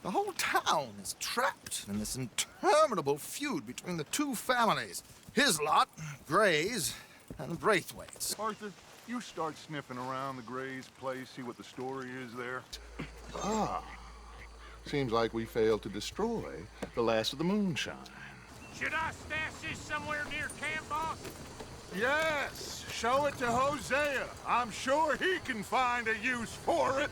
The whole town is trapped in this interminable feud between the two families. His lot, Grey's, and the Breitweights. Arthur, you start sniffing around the Grey's place, see what the story is there. Seems like we failed to destroy the last of the moonshine. Should I stash this somewhere near camp, boss? Yes, show it to Hosea. I'm sure he can find a use for it.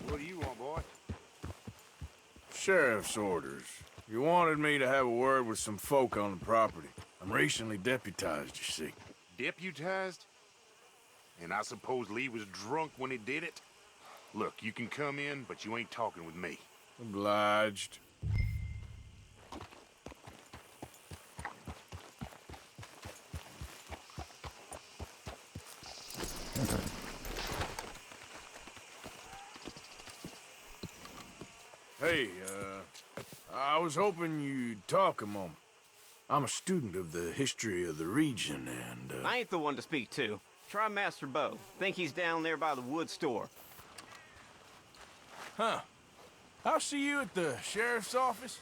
What do you want, boy? Sheriff's orders. You wanted me to have a word with some folk on the property. I'm recently deputized, you see. Deputized? And I suppose Lee was drunk when he did it? Look, you can come in, but you ain't talking with me. Obliged. Hey, I was hoping you'd talk a moment. I'm a student of the history of the region, and, I ain't the one to speak to. Try Master Bo. Think he's down there by the wood store. Huh. I'll see you at the sheriff's office.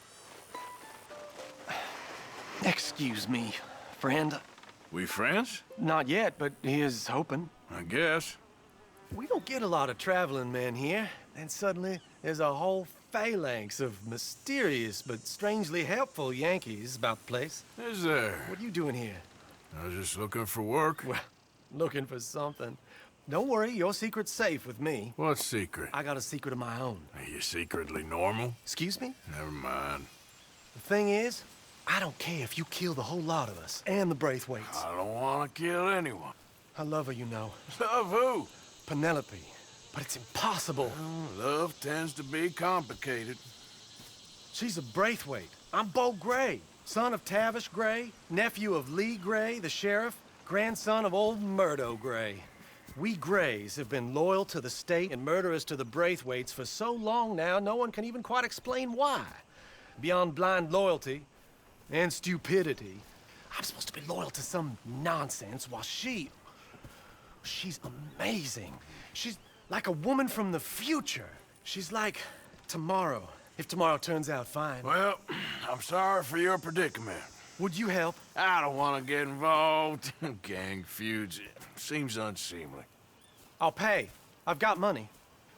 Excuse me, friend. We friends? Not yet, but he is hoping. I guess. We don't get a lot of traveling men here, and suddenly there's a whole phalanx of mysterious but strangely helpful Yankees about the place. Is there? What are you doing here? I was just looking for work. Well, looking for something. Don't worry, your secret's safe with me. What secret? I got a secret of my own. Are you secretly normal? Excuse me? Never mind. The thing is, I don't care if you kill the whole lot of us, and the Braithwaites. I don't want to kill anyone. I love her, you know. Love who? Penelope. But it's impossible. Well, love tends to be complicated. She's a Braithwaite. I'm Bo Gray, son of Tavish Gray, nephew of Lee Gray, the sheriff, grandson of old Murdo Gray. We Grays have been loyal to the state and murderers to the Braithwaites for so long now, no one can even quite explain why. Beyond blind loyalty and stupidity, I'm supposed to be loyal to some nonsense while she's amazing. She's like a woman from the future. She's like tomorrow, if tomorrow turns out fine. Well, I'm sorry for your predicament. Would you help? I don't want to get involved in gang feuds. It seems unseemly. I'll pay. I've got money.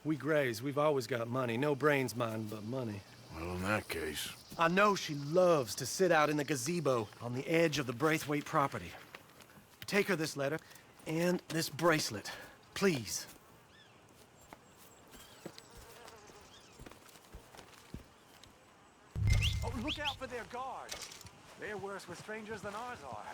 We Grays, we've always got money. No brains, mind, but money. Well, in that case... I know she loves to sit out in the gazebo on the edge of the Braithwaite property. Take her this letter and this bracelet, please. Oh, look out for their guards. They're worse with strangers than ours are.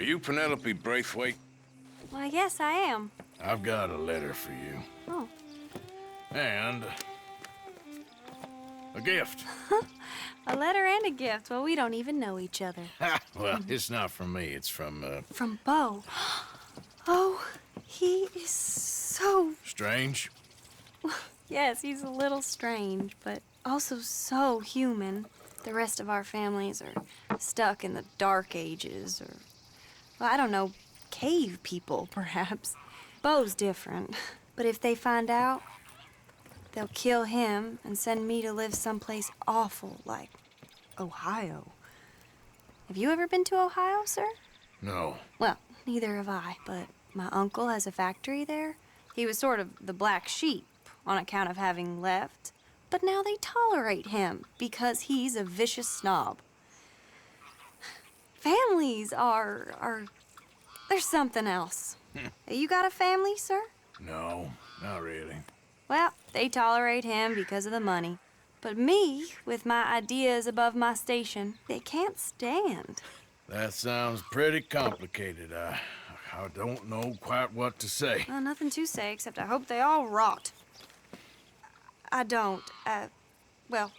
Are you Penelope Braithwaite? Well, yes, I am. I've got a letter for you. Oh. And a gift. A letter and a gift. Well, we don't even know each other. Well, it's not from me. It's from, From Bo. Oh, he is so... Strange? Yes, he's a little strange, but also so human. The rest of our families are stuck in the dark ages, or, well, I don't know, cave people, perhaps. Bo's different, but if they find out, they'll kill him and send me to live someplace awful like Ohio. Have you ever been to Ohio, sir? No. Well, neither have I, but my uncle has a factory there. He was sort of the black sheep on account of having left, but now they tolerate him because he's a vicious snob. Families are there's something else. You got a family, sir? No, not really. Well, they tolerate him because of the money. But me, with my ideas above my station, they can't stand. That sounds pretty complicated. I don't know quite what to say. Well, nothing to say, except I hope they all rot. I don't, well,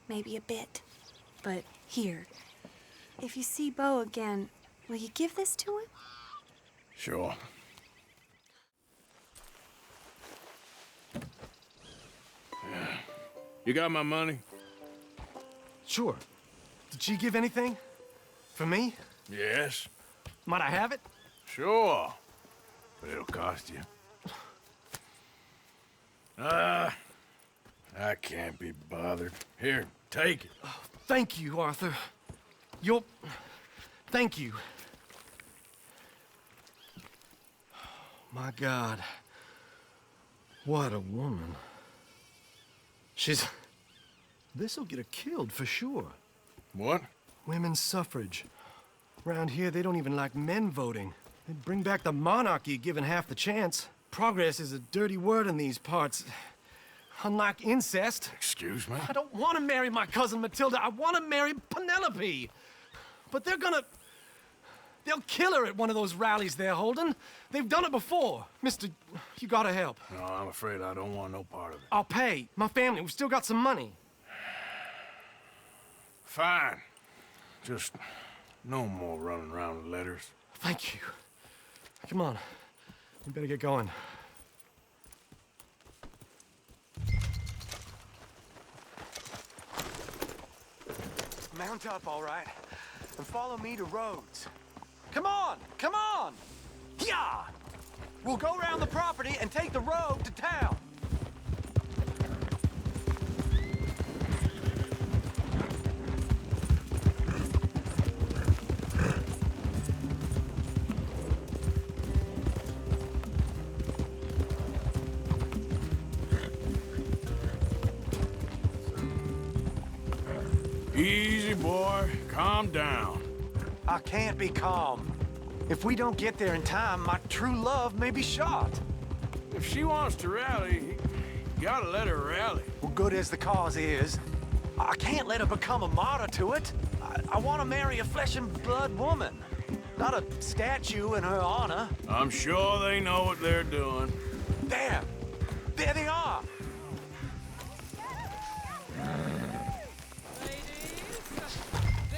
maybe a bit. But here, if you see Bo again, will you give this to him? Sure. You got my money? Sure. Did she give anything? For me? Yes. Might I have it? Sure. But it'll cost you. I can't be bothered. Here, take it. Thank you, Arthur. Thank you. My God. What a woman. This'll get her killed for sure. What? Women's suffrage. Around here, they don't even like men voting. They'd bring back the monarchy given half the chance. Progress is a dirty word in these parts. Unlike incest. Excuse me? I don't want to marry my cousin Matilda. I want to marry Penelope. But they'll kill her at one of those rallies they're holding. They've done it before. Mister, you gotta help. No, I'm afraid I don't want no part of it. I'll pay. My family, we've still got some money. Fine. Just no more running around with letters. Thank you. Come on. We better get going. Mount up, all right, and follow me to Roud's. Come on! Come on! Yeah! We'll go around the property and take the road to town. Easy, boy. Calm down. I can't be calm. If we don't get there in time, my true love may be shot. If she wants to rally, you gotta let her rally. Well, good as the cause is, I can't let her become a martyr to it. I want to marry a flesh and blood woman, not a statue in her honor. I'm sure they know what they're doing. There! There they are!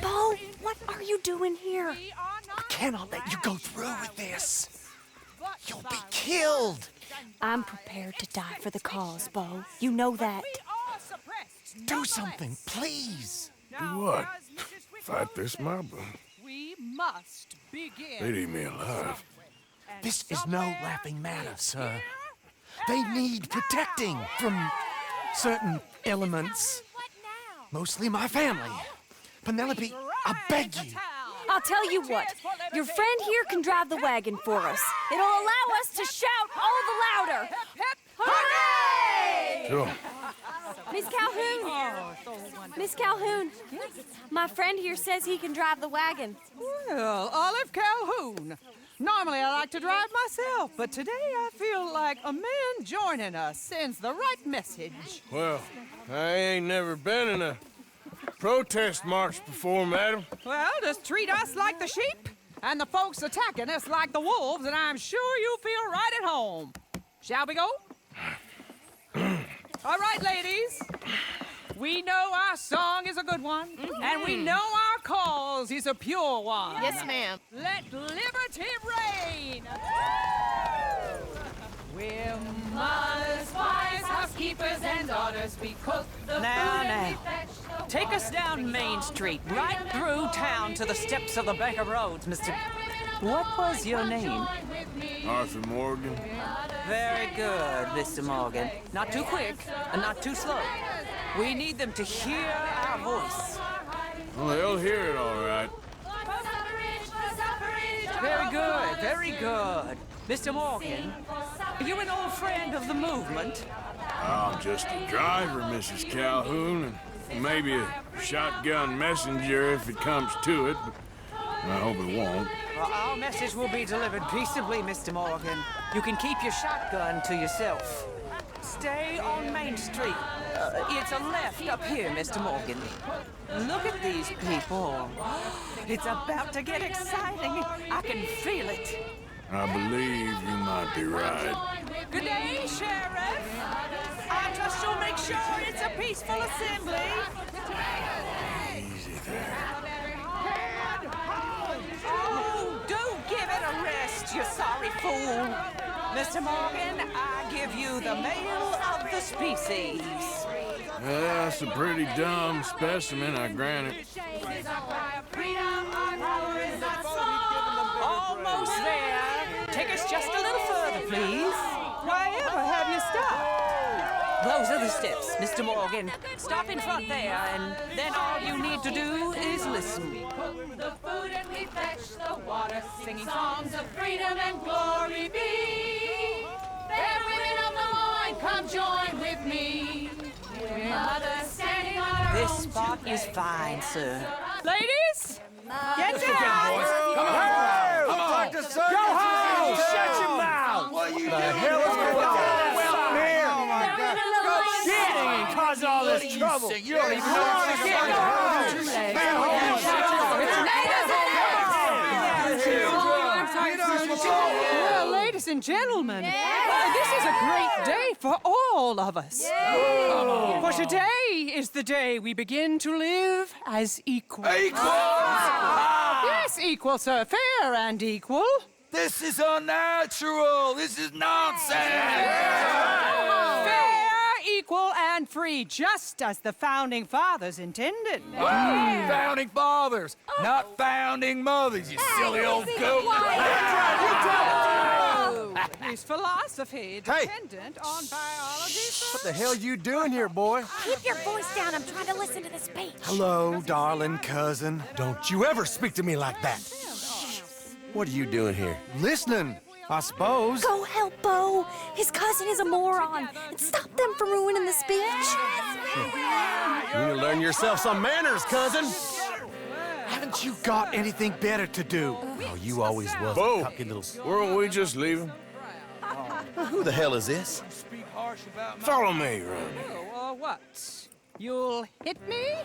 Bo, what are you doing here? I cannot let you go through with this. You'll be killed. I'm prepared to die for the cause, Bo. You know that. Do something, please. Do what? Fight this mob? We must begin. They'd eat me alive. This is no laughing matter, sir. They need protecting from certain elements. Mostly my family. Penelope, I beg you. I'll tell you what. Your friend here can drive the wagon for us. It'll allow us to shout all the louder. Hooray! Sure. Miss Calhoun. Miss Calhoun. My friend here says he can drive the wagon. Well, Olive Calhoun. Normally I like to drive myself, but today I feel like a man joining us sends the right message. Well, I ain't never been in a protest march before, madam. Well, just treat us like the sheep, and the folks attacking us like the wolves, and I'm sure you feel right at home. Shall we go? All right, ladies. We know our song is a good one, and we know our cause is a pure one. Yes, ma'am. Let liberty reign! We're mothers, wives, housekeepers, and daughters. We cook the food and we fetch the Take us down Main Street, right through town to the steps of the Bank of Roads, Mr. What was your name? Arthur Morgan. Very good, Mr. Morgan. Not too quick and not too slow. We need them to hear our voice. Well, they'll hear it all right. Very good, very good. Mr. Morgan, are you an old friend of the movement? I'm just a driver, Mrs. Calhoun, and maybe a shotgun messenger if it comes to it, but I hope it won't. Well, our message will be delivered peaceably, Mr. Morgan. You can keep your shotgun to yourself. Stay on Main Street. It's a left up here, Mr. Morgan. Look at these people. It's about to get exciting. I can feel it. I believe you might be right. Good day, Sheriff. I trust you'll make sure it's a peaceful assembly. Easy there. Oh, do give it a rest, you sorry fool. Mr. Morgan, I give you the male of the species. That's a pretty dumb specimen, I grant it. Almost there. Take us just a little further, please. Wherever have you stopped? Those are the steps, Mr. Morgan. Stop in front there, and then all you need to do is listen. We cook the food and we fetch the water, singing songs of freedom and glory be. Fair women of the line, come join with me. We're mothers standing on our This own spot two is legs. fine, sir. Ladies, get down! Come on! Come on! Go home! Shut your mouth! What are you doing? The hell is going on? Here! Oh my God! Go shit! Cause all this trouble! You don't even know what you're getting! Well, ladies and gentlemen, this is a great day for all of us. For today is the day we begin to live as equals. Yes, equal, sir. Fair and equal. This is unnatural. This is nonsense. Fair, equal, and free, just as the Founding Fathers intended. Founding fathers, not founding mothers, you silly old goat. His philosophy dependent on biology. What the hell you doing here, boy? Keep your voice down. I'm trying to listen to the speech. Hello, darling cousin. Don't you ever speak to me like that. What are you doing here? Listening, I suppose. Go help Bo. His cousin is a moron. And stop them from ruining the speech. You need to learn yourself some manners, cousin. Haven't you got anything better to do? Oh, you always was Bo, a cocky little... weren't we just leaving? Who the hell is this? Follow me, Ronnie. What? You'll hit me?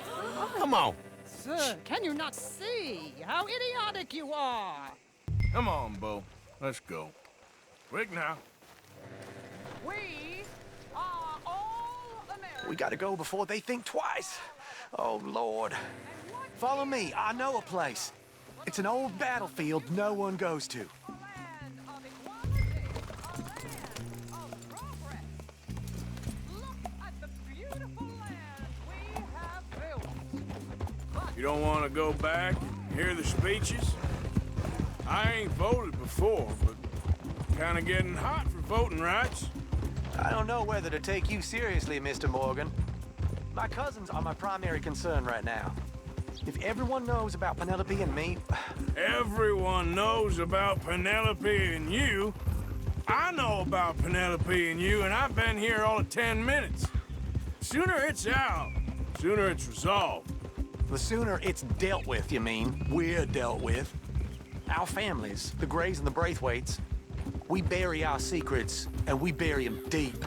Come on. Sir, can you not see how idiotic you are? Come on, Bo. Let's go. Quick now. We are all Americans. We gotta go before they think twice. Oh, Lord. Follow me. I know a place. It's an old battlefield no one goes to. You don't want to go back and hear the speeches? I ain't voted before, but kind of getting hot for voting rights. I don't know whether to take you seriously, Mr. Morgan. My cousins are my primary concern right now. If everyone knows about Penelope and me... Everyone knows about Penelope and you. I know about Penelope and you, and I've been here all of 10 minutes. Sooner it's out, sooner it's resolved. The sooner it's dealt with, you mean, we're dealt with. Our families, the Greys and the Breitweights, we bury our secrets, and we bury them deep.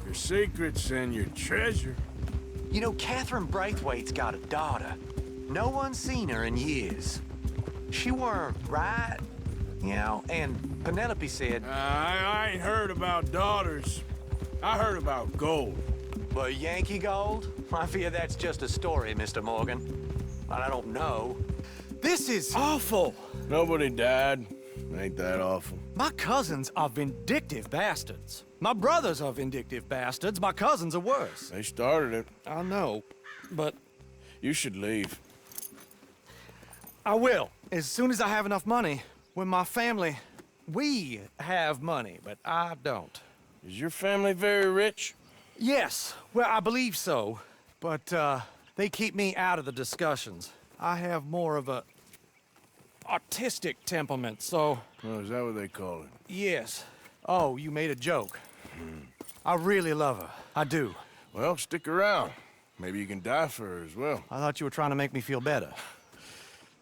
Your secrets and your treasure. You know, Catherine Braithwaite's got a daughter. No one's seen her in years. She weren't right, you know, and Penelope said... I ain't heard about daughters. I heard about gold. But Yankee gold? I fear that's just a story, Mr. Morgan. But I don't know. This is awful. Nobody died. Ain't that awful? My cousins are vindictive bastards. My brothers are vindictive bastards. My cousins are worse. They started it. I know, but You should leave. I will, as soon as I have enough money. When my family, we have money, but I don't. Is your family very rich? Yes, well, I believe so. But, they keep me out of the discussions. I have more of a artistic temperament, so... Oh, is that what they call it? Yes. Oh, you made a joke. I really love her. I do. Well, stick around. Maybe you can die for her as well. I thought you were trying to make me feel better.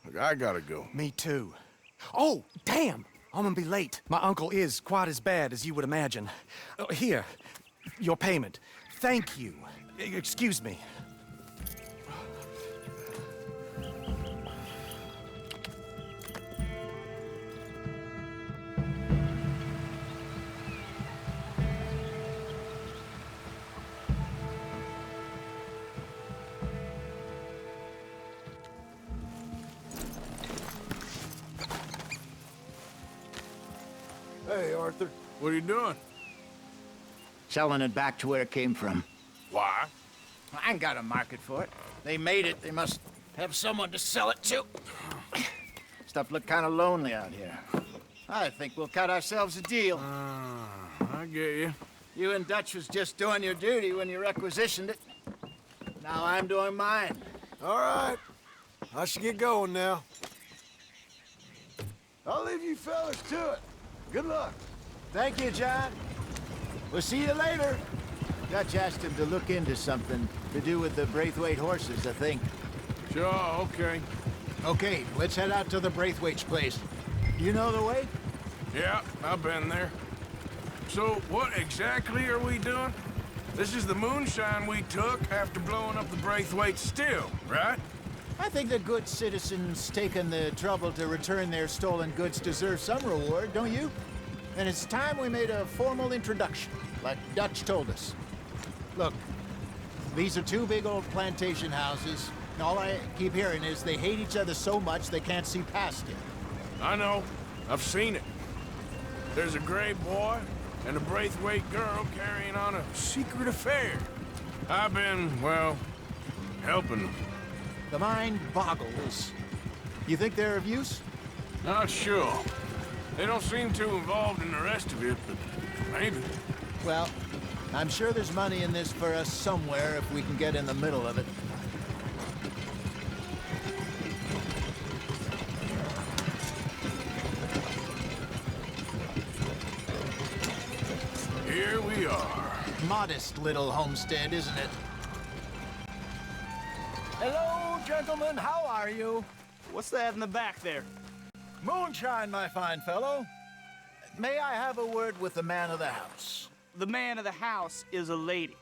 Look, I gotta go. Me too. Oh, damn! I'm gonna be late. My uncle is quite as bad as you would imagine. Here, your payment. Thank you. Excuse me. Hey, Arthur. What are you doing? Selling it back to where it came from. Why? I ain't got a market for it. They made it. They must have someone to sell it to. Stuff look kind of lonely out here. I think we'll cut ourselves a deal. I get you. You and Dutch was just doing your duty when you requisitioned it. Now I'm doing mine. All right. I should get going now. I'll leave you fellas to it. Good luck. Thank you, John. We'll see you later. Dutch asked him to look into something to do with the Breithueite horses, I think. Sure, okay. Okay, let's head out to the Breithueite's place. You know the way? Yeah, I've been there. So, what exactly are we doing? This is the moonshine we took after blowing up the Breithueite still, right? I think the good citizens taking the trouble to return their stolen goods deserve some reward, don't you? And it's time we made a formal introduction, like Dutch told us. Look, these are two big old plantation houses. And all I keep hearing is they hate each other so much they can't see past it. I know. I've seen it. There's a Gray boy and a Braithwaite girl carrying on a secret affair. I've been, well, helping them. The mind boggles. You think they're of use? Not sure. They don't seem too involved in the rest of it, but maybe. Well, I'm sure there's money in this for us somewhere if we can get in the middle of it. Here we are. Modest little homestead, isn't it? Hello, gentlemen. How are you? What's that in the back there? Moonshine, my fine fellow. May I have a word with the man of the house? The man of the house is a lady,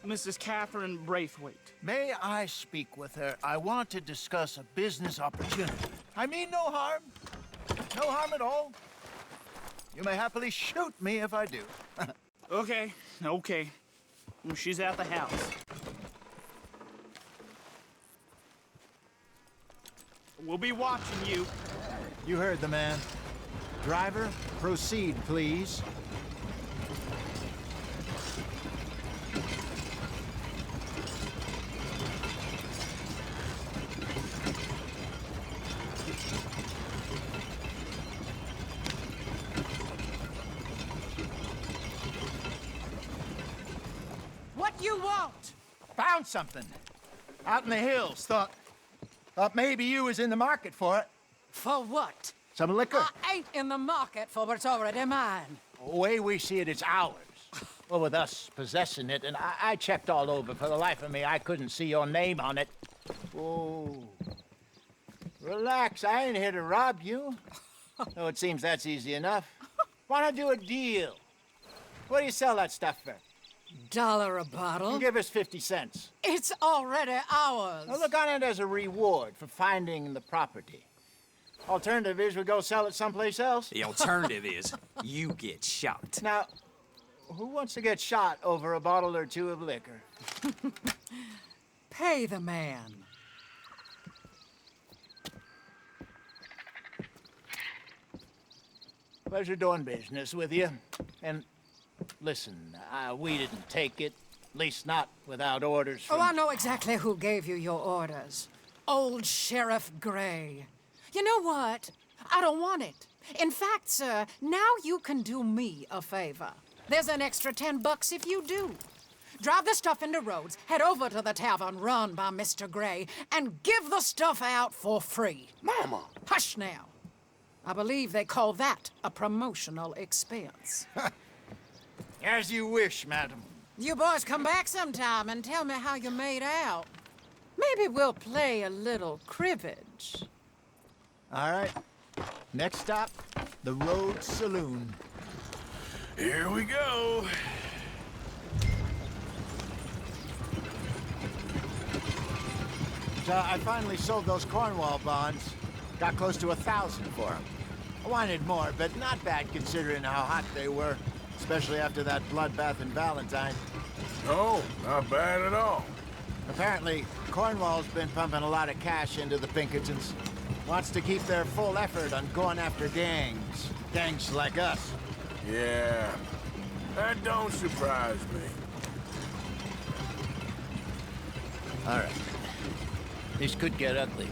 Mrs. Catherine Braithwaite. May I speak with her? I want to discuss a business opportunity. I mean no harm. No harm at all. You may happily shoot me if I do. Okay. She's at the house. We'll be watching you. You heard the man. Driver, proceed, please. What you want? Found something. Out in the hills. Thought maybe you was in the market for it. For what? Some liquor. I ain't in the market for what's already mine. The way we see it, it's ours. Well, with us possessing it, and I checked all over. For the life of me, I couldn't see your name on it. Oh. Relax, I ain't here to rob you. Though it seems that's easy enough. Why not do a deal? What do you sell that stuff for? $1 a bottle? Give us 50 cents. It's already ours. Now look on it as a reward for finding the property. Alternative is we go sell it someplace else. The alternative is you get shot. Now, who wants to get shot over a bottle or two of liquor? Pay the man. Pleasure doing business with you. And listen, we didn't take it. At least not without orders from... Oh, I know exactly who gave you your orders. Old Sheriff Gray. You know what? I don't want it. In fact, sir, now you can do me a favor. There's an extra $10 if you do. Drive the stuff into Roads, head over to the tavern run by Mr. Gray, and give the stuff out for free. Mama! Hush now. I believe they call that a promotional expense. As you wish, madam. You boys come back sometime and tell me how you made out. Maybe we'll play a little cribbage. All right. Next stop, the Road Saloon. Here we go. So I finally sold those Cornwall bonds. Got close to 1,000 for them. I wanted more, but not bad considering how hot they were. Especially after that bloodbath in Valentine. No, not bad at all. Apparently, Cornwall's been pumping a lot of cash into the Pinkertons. Wants to keep their full effort on going after gangs. Gangs like us. Yeah, that don't surprise me. All right. This could get ugly.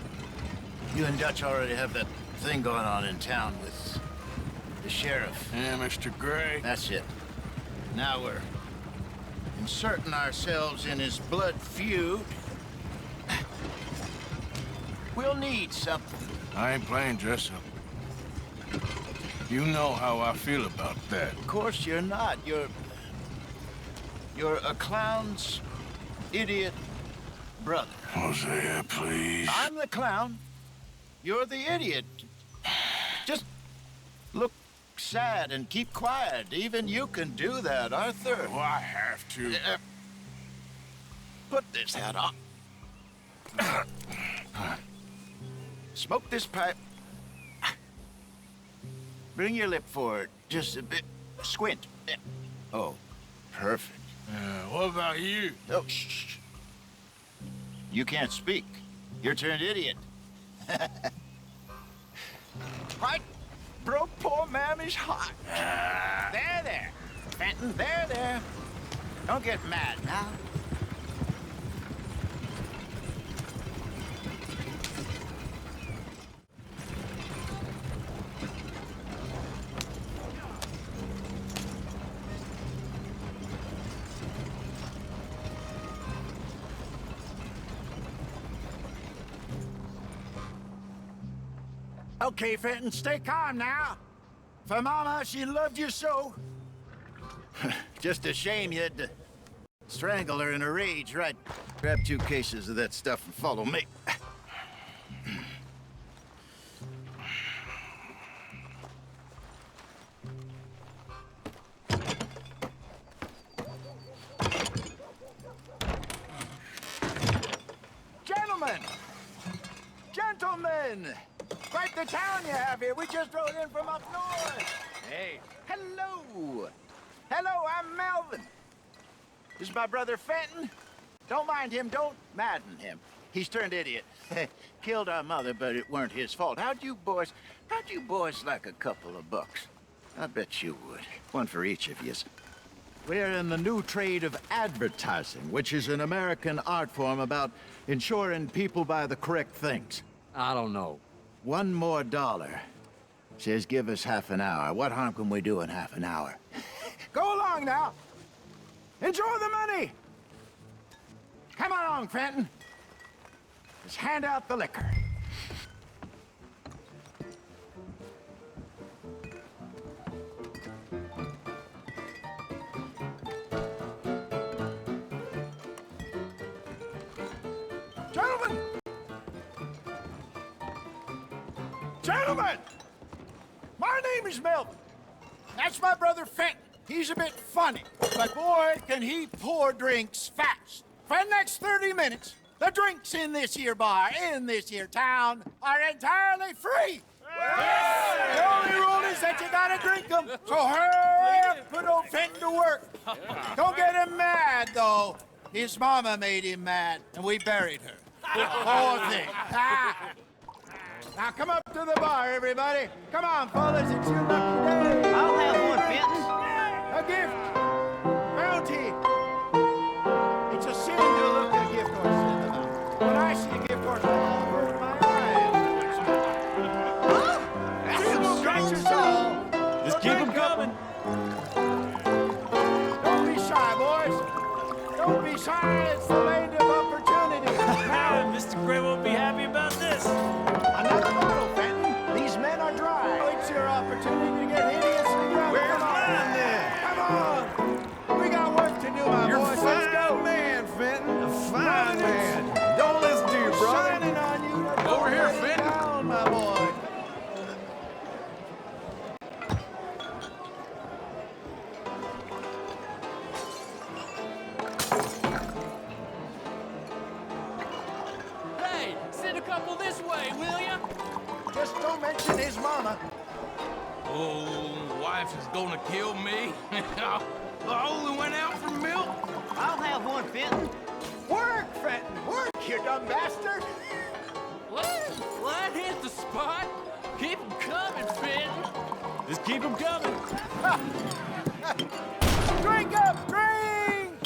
You and Dutch already have that thing going on in town with the sheriff. Yeah, Mr. Gray. That's it. Now we're inserting ourselves in his blood feud. We'll need something. I ain't playing dress-up. You know how I feel about that. Of course you're not. You're a clown's idiot brother. Hosea, please. I'm the clown. You're the idiot. Just look sad and keep quiet. Even you can do that, Arthur. Oh, I have to. Put this hat on. Smoke this pipe. Bring your lip forward. Just a bit. Squint. Oh, perfect. What about you? Oh, shh. You can't speak. You're turned idiot. Right, bro, poor mammy's hot. There. Fenton, there. Don't get mad now. Okay, Fenton, stay calm now. For Mama, she loved you so. Just a shame you had to strangle her in a rage, right? Grab 2 cases of that stuff and follow me. Gentlemen! Quite the town you have here. We just rode in from up north. Hey. Hello. Hello, I'm Melvin. This is my brother Fenton. Don't mind him. Don't madden him. He's turned idiot. Killed our mother, but it weren't his fault. How'd you boys like a couple of bucks? I bet you would. One for each of yous. We're in the new trade of advertising, which is an American art form about ensuring people buy the correct things. I don't know. $1 more. Says give us half an hour. What harm can we do in half an hour? Go along now. Enjoy the money. Come along, Fenton. Just hand out the liquor. Gentlemen! My name is Melvin. That's my brother Fenton. He's a bit funny, but boy, can he pour drinks fast. For the next 30 minutes, the drinks in this here bar, in this here town, are entirely free. The only rule is that you gotta drink them. So hurry up, put old Fenton to work. Don't get him mad, though. His mama made him mad, and we buried her. Poor thing. Now come up to the bar, everybody. Come on, fellas, it's your lucky day. I'll have one, Fenton. A gift. Bounty. It's a sin to look a gift horse in the mouth. When I see a gift horse, I'll burn my eyes. That's some scratchers all. Just keep them coming. Don't be shy, boys. Don't be shy. It's the land of opportunity. Mr. Gray won't be happy about this. Another bottle, Fenton. These men are dry. It's your opportunity to get hideously drunk. Where's mine then? Come on. We got work to do, my boys. Let's go. Man, Fenton. A fine man. Don't listen to your brother. Shining on you. Over here, Fenton. Down, my boy. Hey, send a couple this way, will ya? Just don't mention his mama. Oh, wife is gonna kill me. I only went out for milk. I'll have one, Fenton. Work, Fenton. Work, you dumb bastard. What hit the spot? Keep them coming, Fenton. Just keep them coming. Drink up, drink!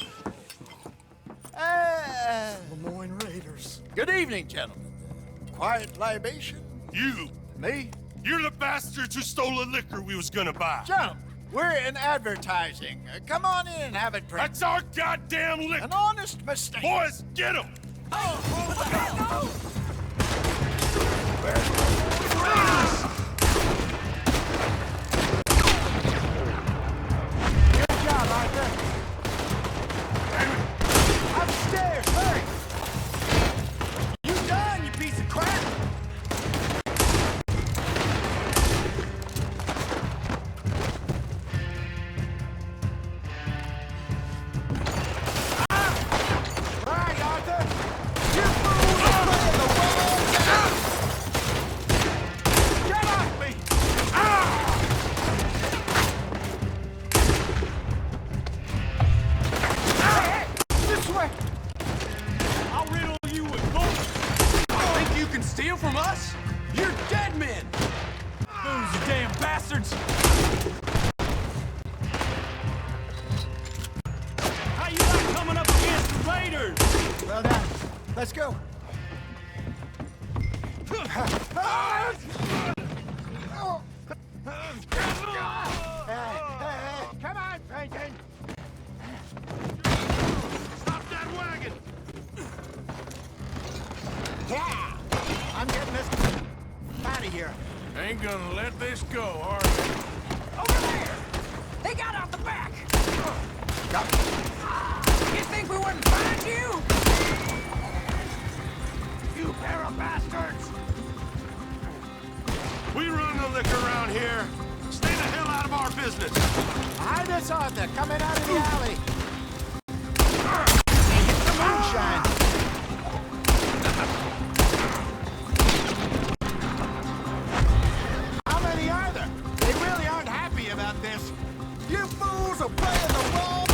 Lemoyne Raiders. Good evening, gentlemen. Quiet libation? You. Me? You're the bastards who stole the liquor we was gonna buy. Gentlemen, we're in advertising. Come on in and have a drink. That's our goddamn liquor. An honest mistake. Boys, get him! Good job, Arthur. Upstairs, hurry! You done, you piece of crap! Right, Arthur! You fools are playing the wrong game! Get off me! Hey, this way! I'll riddle you with bullets. Think you can steal from us? You're dead men. Those you damn bastards. How you not coming up against the Raiders? Well done. Let's go. Come on, Peyton. Stop that wagon! Yeah! I'm getting this out of here. Ain't gonna let this go, are you? Over there! They got out the back! You think we wouldn't find you? You pair of bastards! We run the liquor around here. Stay the hell out of our business. Hide this Arthur coming out of the alley. Get the moonshine. How many are there? They really aren't happy about this. You fools are playing the role.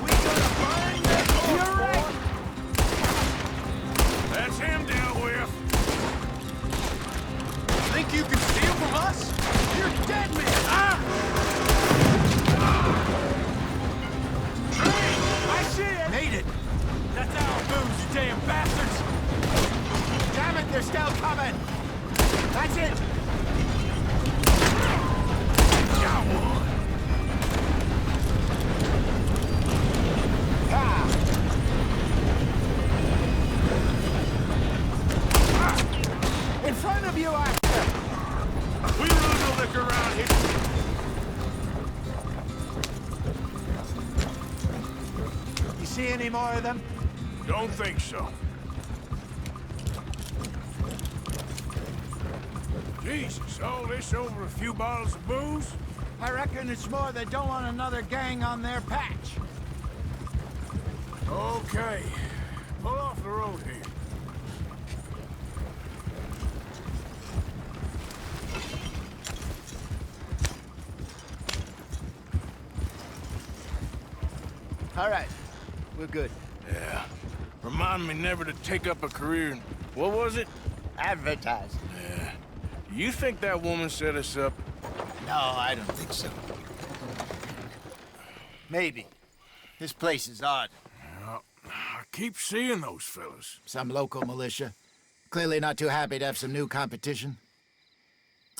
We're gonna burn this. You're right. That's him dealt with. Think you can steal from us? You're dead men. I see it. Made it. That's our booze, you damn bastards. Damn it, they're still coming. That's it. In front of you, Arthur. We run the liquor around here. You see any more of them? Don't think so. Jesus, all this over a few bottles of booze? I reckon it's more they don't want another gang on their patch. Okay. Pull off the road here. All right. We're good. Yeah. Remind me never to take up a career in... What was it? Advertising. Yeah. You think that woman set us up? No, I don't think so. Maybe. This place is odd. Well, I keep seeing those fellas. Some local militia. Clearly not too happy to have some new competition.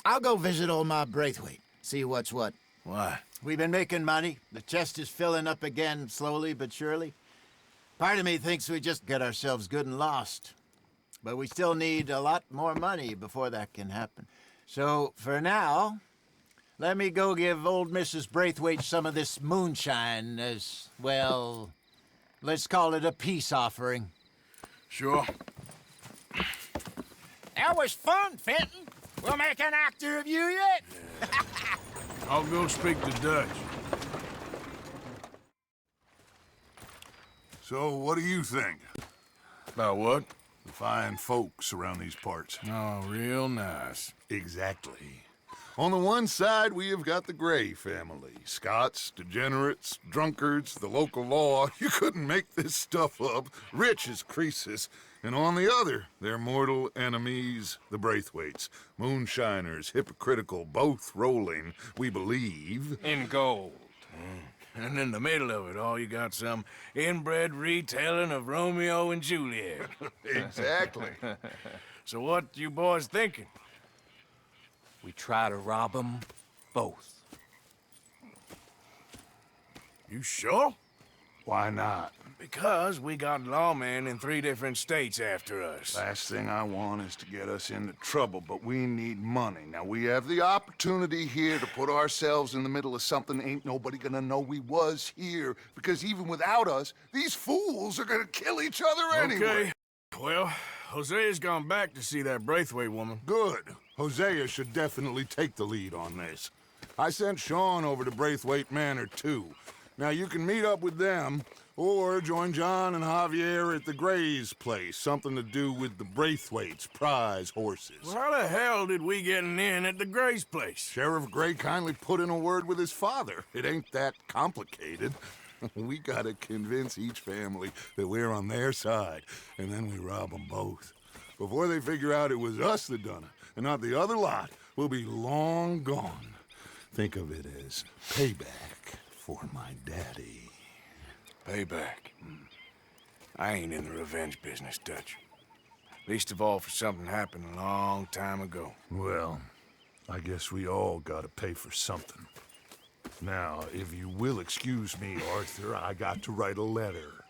I'll go visit old Ma Breithueght, see what's what. Why? We've been making money. The chest is filling up again, slowly but surely. Part of me thinks we just get ourselves good and lost. But we still need a lot more money before that can happen. So, for now, let me go give old Mrs. Braithwaite some of this moonshine as, well, let's call it a peace offering. Sure. That was fun, Fenton. We'll make an actor of you yet. Yeah. I'll go speak to Dutch. So, what do you think? About what? The fine folks around these parts. Oh, real nice. Exactly. On the one side, we have got the Gray family. Scots, degenerates, drunkards, the local law. You couldn't make this stuff up. Rich as Croesus. And on the other, their mortal enemies, the Braithwaites. Moonshiners, hypocritical, both rolling, we believe... in gold. And in the middle of it all, you got some inbred retelling of Romeo and Juliet. Exactly. So what you boys thinking? We try to rob them both. You sure? Why not? Because we got lawmen in 3 different states after us. Last thing I want is to get us into trouble, but we need money. Now, we have the opportunity here to put ourselves in the middle of something ain't nobody gonna know we was here, because even without us, these fools are gonna kill each other anyway. Okay. Well, Hosea's gone back to see that Braithwaite woman. Good. Hosea should definitely take the lead on this. I sent Sean over to Braithwaite Manor, too. Now, you can meet up with them, or join John and Javier at the Gray's place. Something to do with the Braithwaite's prize horses. Well, how the hell did we get in at the Gray's place? Sheriff Gray kindly put in a word with his father. It ain't that complicated. We gotta convince each family that we're on their side, and then we rob them both. Before they figure out it was us that done it, and not the other lot, we'll be long gone. Think of it as payback for my daddy. Payback? I ain't in the revenge business, Dutch. Least of all for something happened a long time ago. Well, I guess we all gotta pay for something. Now, if you will excuse me, Arthur, I got to write a letter.